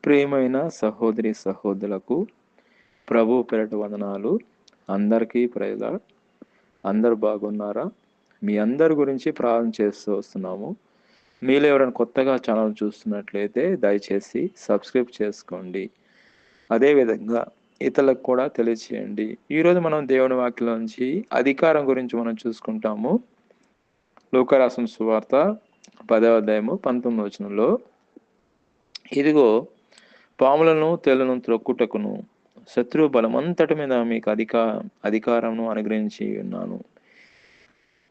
ప్రియమైన సహోదరి సహోదరులకు ప్రభు పేరట వందనాలు. అందరికీ ప్రైజ్. అందరు బాగున్నారా? మీ అందరి గురించి ప్రార్థన చేస్తూ వస్తున్నాము. మీలో ఎవరైనా కొత్తగా ఛానల్ చూస్తున్నట్లయితే దయచేసి సబ్స్క్రైబ్ చేసుకోండి. అదేవిధంగా ఇతరులకు కూడా తెలియచేయండి. ఈరోజు మనం దేవుని వాక్యం నుంచి అధికారం గురించి మనం చూసుకుంటాము. లూకా రాసిన సువార్త 10వ అధ్యాయము 19వ వచనంలో, ఇదిగో పాములను తేళ్లను త్రొక్కుటకును శత్రు బలమంతటి మీద మీకు అధికారమును అనుగ్రహించి ఉన్నాను.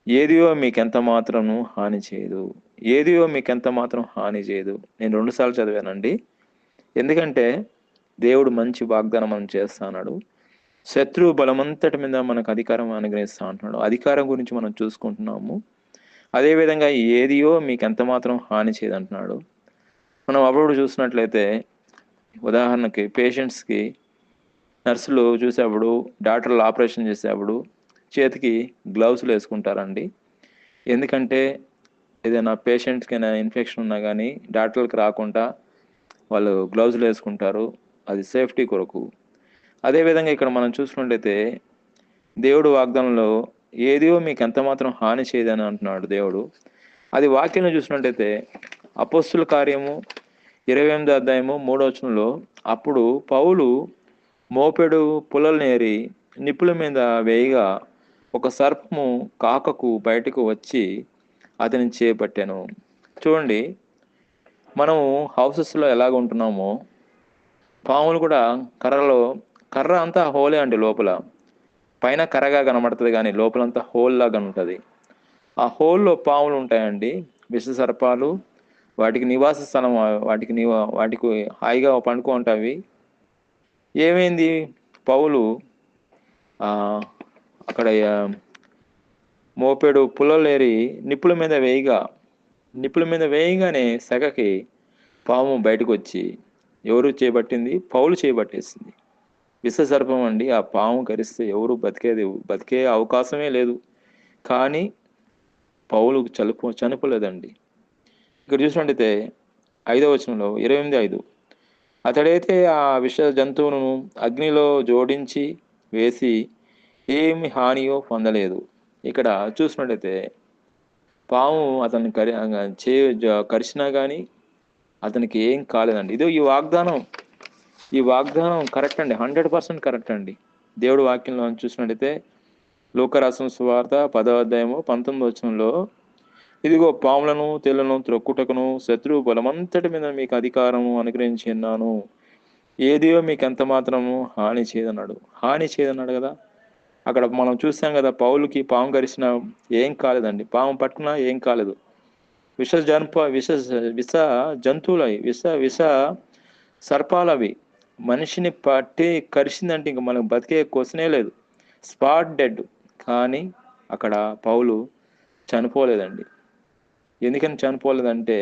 ఏదియో మీకెంత మాత్రము హాని చేయదు. ఏదియో మీకెంత మాత్రం హాని చేయదు. నేను 2 సార్లు చదివానండి. ఎందుకంటే దేవుడు మంచి వాగ్దానం మనం చేస్తా అన్నాడు. శత్రు బలమంతటి మీద మనకు అధికారం అనుగ్రహిస్తా అంటున్నాడు. అధికారం గురించి మనం చూసుకుంటున్నాము. అదేవిధంగా ఏదియో మీకు ఎంత మాత్రం హాని చేయదు అంటున్నాడు. మనం అప్పుడు చూసినట్లయితే ఉదాహరణకి పేషెంట్స్కి నర్సులు చూసేప్పుడు, డాక్టర్లు ఆపరేషన్ చేసేప్పుడు చేతికి గ్లౌస్లు వేసుకుంటారండి. ఎందుకంటే ఏదైనా పేషెంట్స్కి అయినా ఇన్ఫెక్షన్ ఉన్నా కానీ డాక్టర్లకు రాకుండా వాళ్ళు గ్లౌజులు వేసుకుంటారు. అది సేఫ్టీ కొరకు. అదేవిధంగా ఇక్కడ మనం చూసుకున్నట్లయితే దేవుడు వాగ్దానంలో ఏదియో మీకు ఎంత మాత్రం హాని చేయదని అంటున్నాడు దేవుడు. అది వాక్యంలో చూసినట్లయితే అపోస్తుల కార్యము 28వ అధ్యాయము 3వ వచనంలో, అప్పుడు పౌలు మోపెడు పుల్లలనేరి నిప్పుల మీద వేయగా ఒక సర్పము కాకకు బయటకు వచ్చి అతని చేపట్టాను. చూడండి, మనము హౌసెస్లో ఎలాగ ఉంటున్నామో పాములు కూడా కర్ర అంతా హోలే అండి. లోపల పైన కర్రగా కనబడుతుంది కానీ లోపలంతా హోల్ లాగా ఉంటుంది. ఆ హోల్లో పాములు ఉంటాయండి, విష సర్పాలు. వాటికి నివాస స్థలం, వాటికి హాయిగా పండుకో ఉంటాయి. ఏమైంది, పౌలు అక్కడ మోపెడు పుల్లలేరి నిప్పుల మీద వేయగానే సెగకి పాము బయటకు వచ్చి ఎవరు చేపట్టింది? పౌలు చేపట్టేసింది. విషసర్పం అండి. ఆ పాము కరిస్తే ఎవరు బతికే అవకాశమే లేదు. కానీ పౌలు చనిపోలేదండి. ఇక్కడ చూసినట్టయితే 5వ వచనంలో 28:5, అతడైతే ఆ విష జంతువును అగ్నిలో జోడించి వేసి ఏమి హానియో పొందలేదు. ఇక్కడ చూసినట్టయితే పాము అతన్ని కరిచినా కానీ అతనికి ఏం కాలేదండి. ఇదో ఈ వాగ్దానం కరెక్ట్ అండి, 100% కరెక్ట్ అండి. దేవుడు వాక్యంలో చూసినట్టయితే లూకా రాసిన సువార్త 10వ అధ్యాయము 19వ వచనంలో, ఇదిగో పాములను తేళ్లను త్రొక్కుటకును శత్రువు బలమంతటి మీద మీకు అధికారము అనుగ్రహించి ఉన్నాను. ఏదియో మీకు ఎంత మాత్రము హాని చేయదన్నాడు కదా. అక్కడ మనం చూసాం కదా, పౌలుకి పాము కరిచిన ఏం కాలేదండి. పాము పట్టుకున్నా ఏం కాలేదు. విష జంతువులు అవి, విష సర్పాలు అవి. మనిషిని పట్టి కరిచిందంటే ఇంక మనకు బతికే క్వశ్చనే లేదు, స్పాట్ డెడ్. కానీ అక్కడ పౌలు చనిపోలేదండి. ఎందుకని చనిపోలేదంటే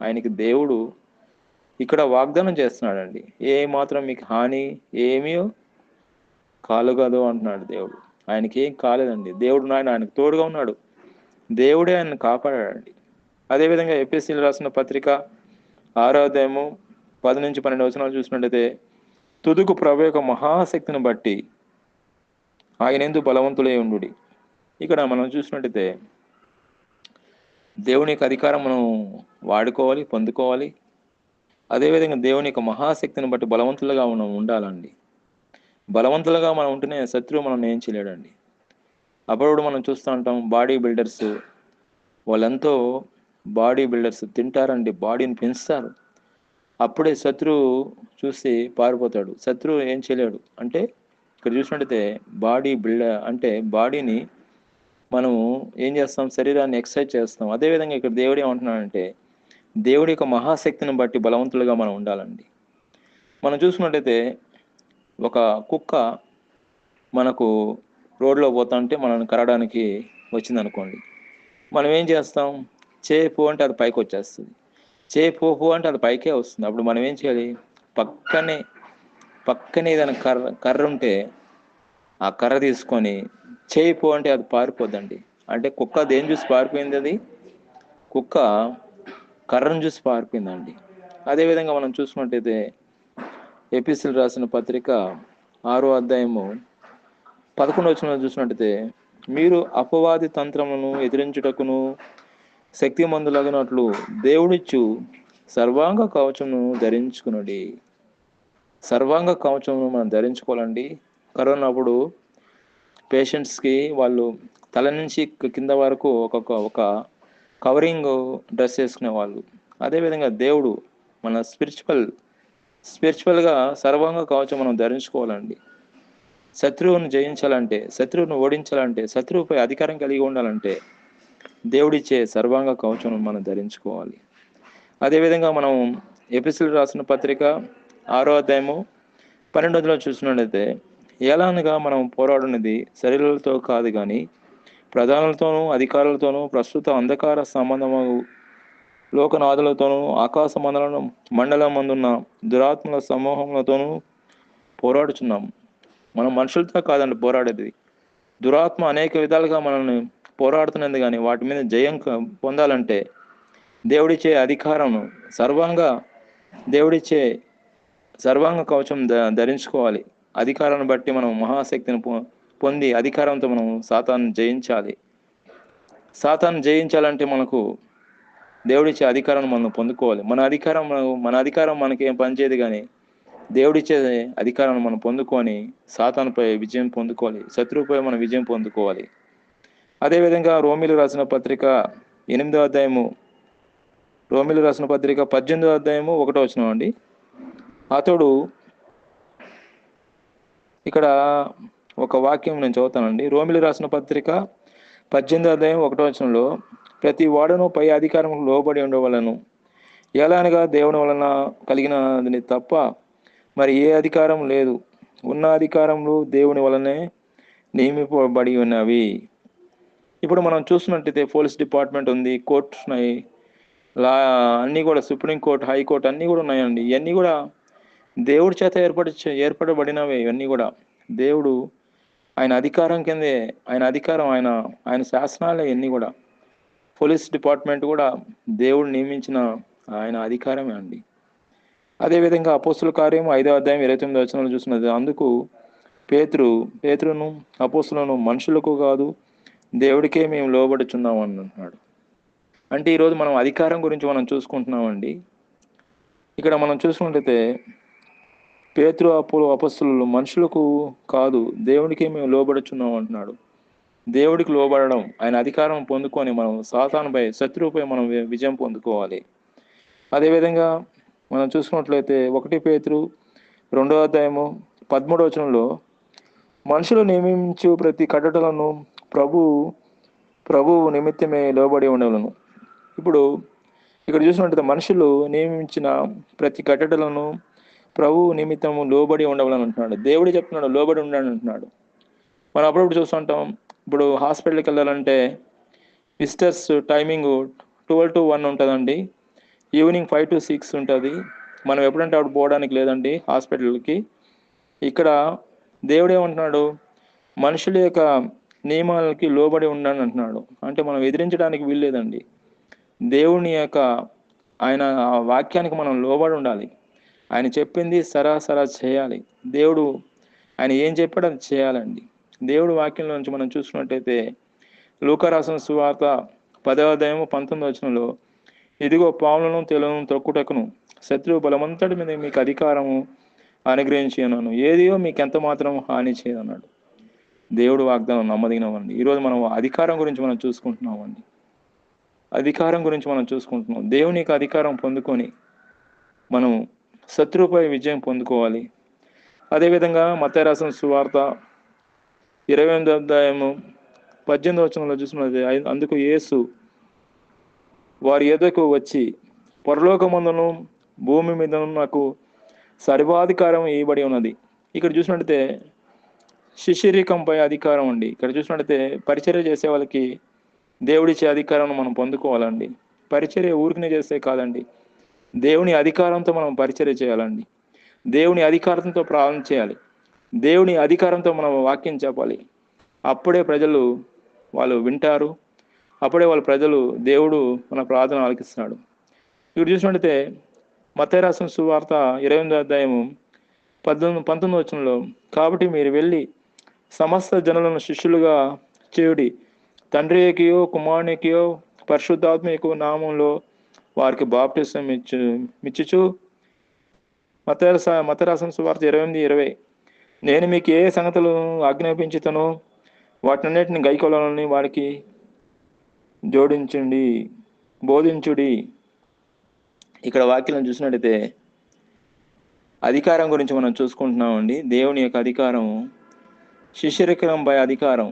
ఆయనకి దేవుడు ఇక్కడ వాగ్దానం చేస్తున్నాడండి. ఏ మాత్రం మీకు హాని ఏమీ కాలుగదు అంటున్నాడు దేవుడు. ఆయనకి ఏం కాలేదండి. దేవుడు ఆయనకు తోడుగా ఉన్నాడు. దేవుడే ఆయన్ని కాపాడాడండి. అదేవిధంగా ఎఫెసీయులకు రాసిన పత్రిక 6వ అధ్యాయము 10 నుంచి 12 వచనాలు చూసినట్లయితే, తుదుకు ప్రభు యొక్క మహాశక్తిని బట్టి ఆయన ఎందు బలవంతులై ఉండుడి. ఇక్కడ మనం చూసినట్టయితే దేవుని యొక్క అధికారం మనం వాడుకోవాలి, పొందుకోవాలి. అదేవిధంగా దేవుని యొక్క మహాశక్తిని బట్టి బలవంతులుగా మనం ఉండాలండి. బలవంతులుగా మనం ఉంటేనే శత్రువు మనం ఏం చేయలేడండి. అప్పుడు మనం చూస్తూ ఉంటాం, బాడీ బిల్డర్స్, వాళ్ళెంతో బాడీ బిల్డర్స్ తింటారండి, బాడీని పెంచుతారు. అప్పుడే శత్రువు చూసి పారిపోతాడు. శత్రువు ఏం చేయలేడు. అంటే ఇక్కడ చూసినట్టయితే బాడీ బిల్డర్ అంటే బాడీని మనము ఏం చేస్తాం? శరీరాన్ని ఎక్సర్సైజ్ చేస్తాం. అదేవిధంగా ఇక్కడ దేవుడు ఏమంటున్నాడంటే దేవుడి యొక్క మహాశక్తిని బట్టి బలవంతులుగా మనం ఉండాలండి. మనం చూసుకున్నట్టయితే ఒక కుక్క మనకు రోడ్లో పోతుంటే మనల్ని కరవడానికి వచ్చింది అనుకోండి, మనం ఏం చేస్తాం? పో అంటే అది పైకి వచ్చేస్తుంది. పో అంటే అది పైకే వస్తుంది. అప్పుడు మనం ఏం చేయాలి? పక్కనే ఏదైనా కర్ర ఉంటే ఆ కర్ర తీసుకొని పో అంటే అది పారిపోద్దండి. అంటే కుక్క దేని చూసి పారిపోయింది? అది కుక్క కర్రను చూసి పారిపోయిందండి. అదేవిధంగా మనం చూసుకున్నట్టయితే ఎపిసిల్ రాసిన పత్రిక 6వ అధ్యాయము 11వ వచనంలో చూసినట్టయితే, మీరు అపవాది తంత్రములను ఎదిరించుటకును శక్తిమంతులగినట్లు దేవుడిచ్చు సర్వాంగ కవచమును ధరించుకునుడి. సర్వాంగ కవచమును మనం ధరించుకోవాలండి. కరోనా అప్పుడు పేషెంట్స్కి వాళ్ళు తల నుంచి కింద వరకు ఒక కవరింగ్ డ్రెస్ వేసుకునేవాళ్ళు. అదేవిధంగా దేవుడు మన స్పిరిచువల్గా సర్వాంగ కవచం మనం ధరించుకోవాలండి. శత్రువును జయించాలంటే, శత్రువును ఓడించాలంటే, శత్రువుపై అధికారం కలిగి ఉండాలంటే దేవుడిచ్చే సర్వాంగ కవచం మనం ధరించుకోవాలి. అదేవిధంగా మనం ఎపిసిల్ రాసిన పత్రిక 6వ అధ్యాయము 12వ చూసినట్లయితే, ఎలానగా మనం పోరాడున్నది శరీరాలతో కాదు కానీ ప్రధానులతోనూ అధికారులతోనూ ప్రస్తుత అంధకార సంబంధము లోకనాథులతోనూ ఆకాశ మండలం మందున్న దురాత్మల సమూహములతోనూ పోరాడుచున్నాం. మనం మనుషులతో కాదండి పోరాడేది, దురాత్మ అనేక విధాలుగా మనల్ని పోరాడుతున్నది. కానీ వాటి మీద జయం పొందాలంటే దేవుడిచ్చే అధికారం దేవుడిచ్చే సర్వాంగ కవచం ధరించుకోవాలి. అధికారాన్ని బట్టి మనం మహాశక్తిని పొంది అధికారంతో మనం సాతాన్ని జయించాలి. సాతాన్ని జయించాలంటే మనకు దేవుడిచ్చే అధికారాన్ని మనం పొందుకోవాలి. మన అధికారం మనకేం పనిచేయదు, కానీ దేవుడిచ్చే అధికారాన్ని మనం పొందుకొని సాతానుపై విజయం పొందుకోవాలి, శత్రువుపై మనం విజయం పొందుకోవాలి. అదేవిధంగా రోమిలు రాసిన పత్రిక 8వ అధ్యాయము 18వ అధ్యాయము 1వ వచనం అండి. అతడు ఇక్కడ ఒక వాక్యం నేను చదువుతానండి. రోమిలు రాసిన పత్రిక 18వ అధ్యాయం 1వ వచనంలో, ప్రతి వాడును పై అధికారం లోబడి ఉండవలను, ఎలానగా దేవుని వలన కలిగినది తప్ప మరి ఏ అధికారం లేదు, ఉన్న అధికారములు దేవుని వలనే నియమింపబడి ఉన్నవి. ఇప్పుడు మనం చూసినట్టయితే పోలీస్ డిపార్ట్మెంట్ ఉంది, కోర్ట్స్ ఉన్నాయి, అన్నీ కూడా సుప్రీంకోర్టు, హైకోర్టు అన్నీ కూడా ఉన్నాయండి. ఇవన్నీ కూడా దేవుడి చేత ఏర్పడబడినవే. ఇవన్నీ కూడా దేవుడు ఆయన అధికారం కిందే, ఆయన శాసనాలే ఇవన్నీ కూడా. పోలీస్ డిపార్ట్మెంట్ కూడా దేవుడు నియమించిన ఆయన అధికారమే అండి. అదేవిధంగా అపోస్తుల కార్యం 5వ అధ్యాయం 29వ వచనంలో చూసినది, అందుకు పేతురును అపోస్తులను మనుషులకు కాదు దేవుడికే మేము లోబడుచున్నాం అంటున్నాడు. అంటే ఈరోజు మనం అధికారం గురించి మనం చూసుకుంటున్నామండి. ఇక్కడ మనం చూసుకుంటే పేతురు అపోస్తులు మనుషులకు కాదు దేవుడికే మేము లోబడుచున్నాం అంటున్నాడు. దేవుడికి లోబడడం, ఆయన అధికారం పొందుకొని మనం సాతానుపై, శత్రువుపై మనం విజయం పొందుకోవాలి. అదేవిధంగా మనం చూసుకున్నట్లయితే 1 పేతురు 2వ అధ్యాయము 13వ వచనంలో, మనుషులు నియమించు ప్రతి కట్టడలను ప్రభువు నిమిత్తమే లోబడి ఉండవలను. ఇప్పుడు ఇక్కడ చూసినట్లయితే మనుషులు నియమించిన ప్రతి కట్టడలను ప్రభువు నిమిత్తము లోబడి ఉండవాలని అంటున్నాడు. దేవుడు చెప్తున్నాడు లోబడి ఉండాలని అంటున్నాడు. మనం అప్పుడప్పుడు చూస్తుంటాం, ఇప్పుడు హాస్పిటల్కి వెళ్ళాలంటే విజిటర్స్ టైమింగ్ 12 to 1 ఉంటుందండి, ఈవినింగ్ 5 to 6 ఉంటుంది. మనం ఎప్పుడంటే అప్పుడు పోవడానికి లేదండి హాస్పిటల్కి. ఇక్కడ దేవుడు ఏమంటున్నాడు, మనుషుల యొక్క నియమాలకి లోబడి ఉండాలని అంటున్నాడు. అంటే మనం ఎదిరించడానికి వీల్లేదండి. దేవుని యొక్క ఆయన వాక్యానికి మనం లోబడి ఉండాలి. ఆయన చెప్పింది సరాసరా చేయాలి. దేవుడు ఆయన ఏం చెప్పాడో అది చేయాలండి. దేవుడు వాక్యంలో నుంచి మనం చూసుకున్నట్టయితే లూకా రాసిన సువార్త 10వ అధ్యాయము 19వ వచనంలో, ఇదిగో పాములను తేలును త్రొక్కుటకును శత్రువు బలమంతటి మీద మీకు అధికారము అనుగ్రహించి ఉన్నాను, ఏదియో మీకు ఎంత మాత్రం హాని చేయదన్నాడు. దేవుడు వాగ్దానం నమ్మదగినవండి. ఈరోజు మనం అధికారం గురించి మనం చూసుకుంటున్నామండి. దేవుని యొక్క అధికారం పొందుకొని మనం శత్రువుపై విజయం పొందుకోవాలి. అదేవిధంగా మత్తయి రాసిన సువార్త 28వ అధ్యాయము 18వ వచనంలో చూసినది, అందుకు యేసు వారి ఎదుకు వచ్చి, పరలోకమందును భూమి మీదను నాకు సర్వాధికారం ఇవ్వబడి ఉన్నది. ఇక్కడ చూసినట్టయితే శిష్యరికంపై అధికారం అండి. ఇక్కడ చూసినట్టయితే పరిచర్య చేసే వాళ్ళకి దేవుడిచ్చే అధికారం మనం పొందుకోవాలండి. పరిచర్య ఊరికనే చేస్తే కాదండి, దేవుని అధికారంతో మనం పరిచర్య చేయాలండి. దేవుని అధికారంతో ప్రార్థన చేయాలి. దేవుని అధికారంతో మనం వాక్యం చెప్పాలి. అప్పుడే ప్రజలు వాళ్ళు వింటారు. అప్పుడే వాళ్ళ ప్రజలు దేవుడు మన ప్రార్థన ఆలకిస్తున్నాడు. ఇక్కడ చూసినట్టయితే మత్తయి రాసిన సువార్త 28వ అధ్యాయము 19 వచనంలో, కాబట్టి మీరు వెళ్ళి సమస్త జనులను శిష్యులుగా చేయుడి, తండ్రికియో కుమారునికియో పరిశుద్ధాత్మకు నామంలో వారికి బాప్టిసం మిచ్చుచు. మత్తయి రాసిన సువార్త 28:20, నేను మీకు ఏ సంగతులు ఆజ్ఞాపించుతానో వాటినన్నిటిని గైకొనాలని వారికి బోధించుడి. ఇక్కడ వాక్యం చూసినట్టయితే అధికారం గురించి మనం చూసుకుంటున్నామండి. దేవుని యొక్క అధికారం, శిష్యరికంపై అధికారం.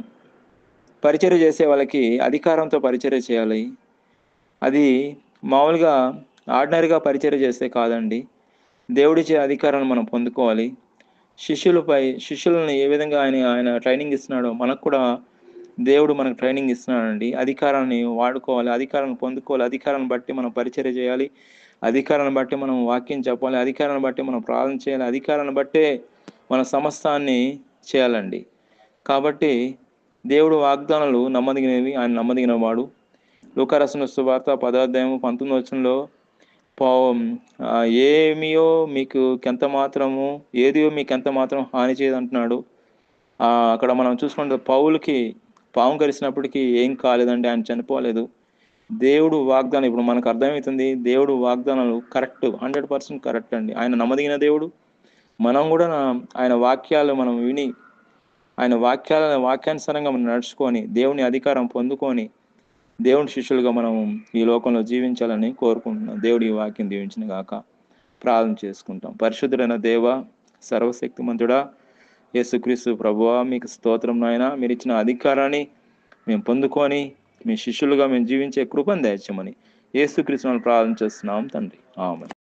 పరిచర్య చేసే వాళ్ళకి అధికారంతో పరిచర్య చేయాలి. అది మామూలుగా ఆర్డినరీగా పరిచర్య చేస్తే కాదండి, దేవుడిచ్చే అధికారాన్ని మనం పొందుకోవాలి. శిష్యులను ఏ విధంగా ఆయన ట్రైనింగ్ ఇస్తున్నాడో మనకు కూడా దేవుడు మనకు ట్రైనింగ్ ఇస్తున్నాడండి. అధికారాన్ని వాడుకోవాలి, అధికారాన్ని పొందుకోవాలి, అధికారాన్ని బట్టి మనం పరిచర్య చేయాలి, అధికారాన్ని బట్టి మనం వాక్యం చెప్పాలి, అధికారాన్ని బట్టి మనం ప్రార్థన చేయాలి, అధికారాన్ని బట్టే మన సమస్తాన్ని చేయాలండి. కాబట్టి దేవుడు వాగ్దానాలు నమ్మదగినవి, ఆయన నమ్మదగిన వాడు. లూకా రాసిన సువార్త 10వ అధ్యాయం 19వ వచనంలో, ఏదియో మీకు ఎంత మాత్రం హాని చేయదంటున్నాడు. అక్కడ మనం చూసుకుంటే పౌలుకి పాము కరిసినప్పటికీ ఏం కాలేదండి, ఆయన చనిపోలేదు. దేవుడు వాగ్దానం, ఇప్పుడు మనకు అర్థమవుతుంది, దేవుడు వాగ్దానాలు కరెక్ట్, 100% కరెక్ట్ అండి. ఆయన నమ్మదగిన దేవుడు. మనం కూడా ఆయన వాక్యాలు మనం విని, ఆయన వాక్యానుసారంగా మనం నడుచుకొని, దేవుని అధికారం పొందుకొని, దేవుని శిష్యులుగా మనం ఈ లోకంలో జీవించాలని కోరుకుంటున్నాం. దేవుడి ఈ వాక్యం దీవించిన గాక. ప్రార్థన చేసుకుంటాం. పరిశుద్ధుడైన దేవ, సర్వశక్తిమంతుడా, యేసుక్రీస్తు ప్రభువా, మీకు స్తోత్రం నాయన. మీరు ఇచ్చిన అధికారాన్ని మేము పొందుకొని మీ శిష్యులుగా మేము జీవించే కృపను దయచేయమని యేసుక్రీస్తుని ప్రార్థన చేస్తున్నాం తండ్రి. ఆమేన్.